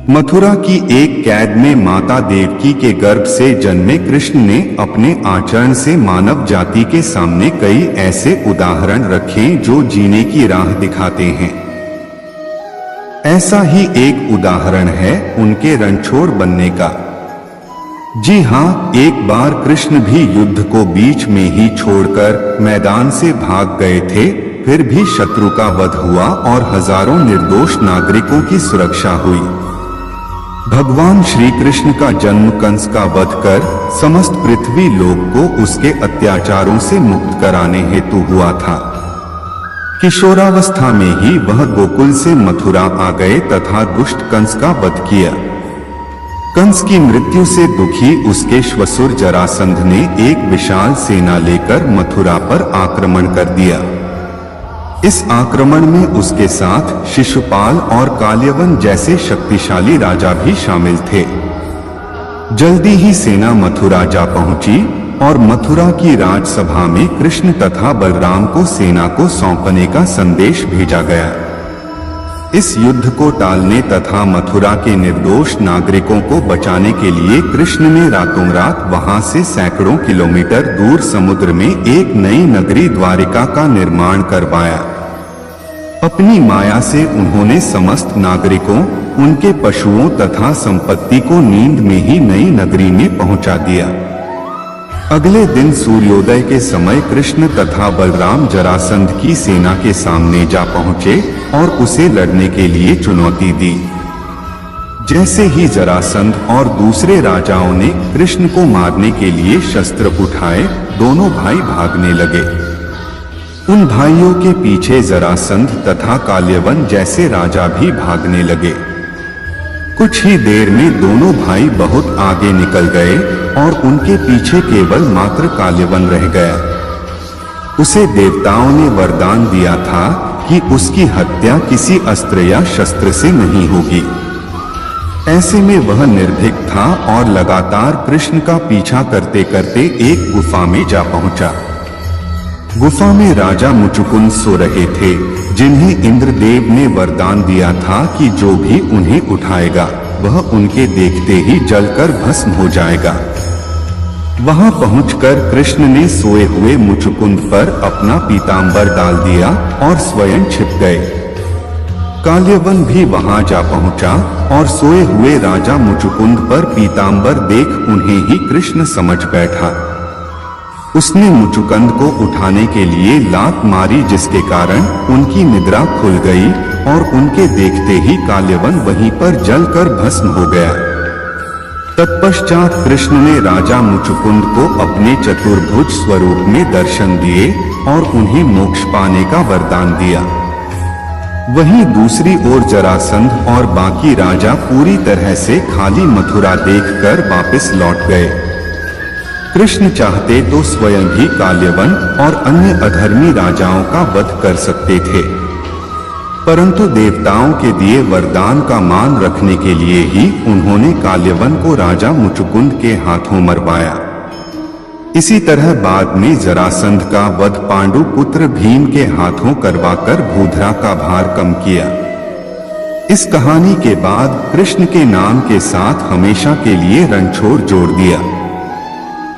मथुरा की एक कैद में माता देवकी के गर्भ से जन्मे कृष्ण ने अपने आचरण से मानव जाति के सामने कई ऐसे उदाहरण रखे जो जीने की राह दिखाते हैं। ऐसा ही एक उदाहरण है उनके रणछोड़ बनने का। जी हाँ, एक बार कृष्ण भी युद्ध को बीच में ही छोड़कर मैदान से भाग गए थे, फिर भी शत्रु का वध हुआ और हजारों निर्दोष नागरिकों की सुरक्षा हुई। भगवान श्री कृष्ण का जन्म कंस का वध कर समस्त पृथ्वी लोक को उसके अत्याचारों से मुक्त कराने हेतु हुआ था। किशोरावस्था में ही वह गोकुल से मथुरा आ गए तथा दुष्ट कंस का वध किया। कंस की मृत्यु से दुखी उसके श्वसुर जरासंध ने एक विशाल सेना लेकर मथुरा पर आक्रमण कर दिया। इस आक्रमण में उसके साथ शिशुपाल और काल्यवन जैसे शक्तिशाली राजा भी शामिल थे। जल्दी ही सेना मथुरा जा पहुंची और मथुरा की राजसभा में कृष्ण तथा बलराम को सेना को सौंपने का संदेश भेजा गया। इस युद्ध को टालने तथा मथुरा के निर्दोष नागरिकों को बचाने के लिए कृष्ण ने रातों रात वहां से सैकड़ों किलोमीटर दूर समुद्र में एक नई नगरी द्वारिका का निर्माण करवाया। अपनी माया से उन्होंने समस्त नागरिकों, उनके पशुओं तथा संपत्ति को नींद में ही नई नगरी में पहुंचा दिया। अगले दिन सूर्योदय के समय कृष्ण तथा बलराम जरासंध की सेना के सामने जा पहुंचे और उसे लड़ने के लिए चुनौती दी। जैसे ही जरासंध और दूसरे राजाओं ने कृष्ण को मारने के लिए शस्त्र उठाए, दोनों भाई भागने लगे। उन भाइयों के पीछे जरासंध तथा काल्यवन जैसे राजा भी भागने लगे। कुछ ही देर में दोनों भाई बहुत आगे निकल गए और उनके पीछे केवल मात्र काल्यवन रह गया। उसे देवताओं ने वरदान दिया था कि उसकी हत्या किसी अस्त्र या शस्त्र से नहीं होगी। ऐसे में वह निर्भीक था और लगातार कृष्ण का पीछा करते करते एक गुफा में जा पहुंचा। गुफा में राजा मुचुकुंद सो रहे थे, जिन्हें इंद्रदेव ने वरदान दिया था कि जो भी उन्हें उठाएगा वह उनके देखते ही जलकर भस्म हो जाएगा। वहां पहुंचकर कृष्ण ने सोए हुए मुचुकुंद पर अपना पीतांबर डाल दिया और स्वयं छिप गए। काल्यवन भी वहां जा पहुंचा और सोए हुए राजा मुचुकुंद पर पीतांबर देख उन्हें ही कृष्ण समझ बैठा। उसने मुचुकुंद को उठाने के लिए लात मारी, जिसके कारण उनकी निद्रा खुल गई और उनके देखते ही काल्यवन वहीं पर जलकर भस्म हो गया। तत्पश्चात कृष्ण ने राजा मुचुकुंद को अपने चतुर्भुज स्वरूप में दर्शन दिए और उन्हें मोक्ष पाने का वरदान दिया। वहीं दूसरी ओर जरासंध और बाकी राजा पूरी तरह से खाली मथुरा देखकर वापस लौट गए। कृष्ण चाहते तो स्वयं भी काल्यवन और अन्य अधर्मी राजाओं का वध कर सकते थे, परंतु देवताओं के दिए वरदान का मान रखने के लिए ही उन्होंने काल्यवन को राजा मुचुकुंद के हाथों मरवाया। इसी तरह बाद में जरासंध का वध पांडु पुत्र भीम के हाथों करवाकर भूधरा का भार कम किया। इस कहानी के बाद कृष्ण के नाम के साथ हमेशा के लिए रणछोड़ जोड़ दिया।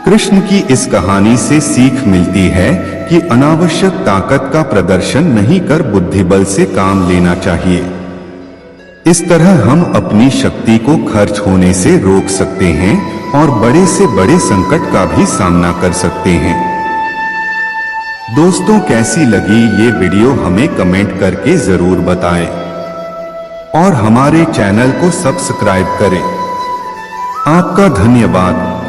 कृष्ण की इस कहानी से सीख मिलती है कि अनावश्यक ताकत का प्रदर्शन नहीं कर बुद्धिबल से काम लेना चाहिए। इस तरह हम अपनी शक्ति को खर्च होने से रोक सकते हैं और बड़े से बड़े संकट का भी सामना कर सकते हैं। दोस्तों, कैसी लगी ये वीडियो हमें कमेंट करके जरूर बताएं और हमारे चैनल को सब्सक्राइब करें। आपका धन्यवाद।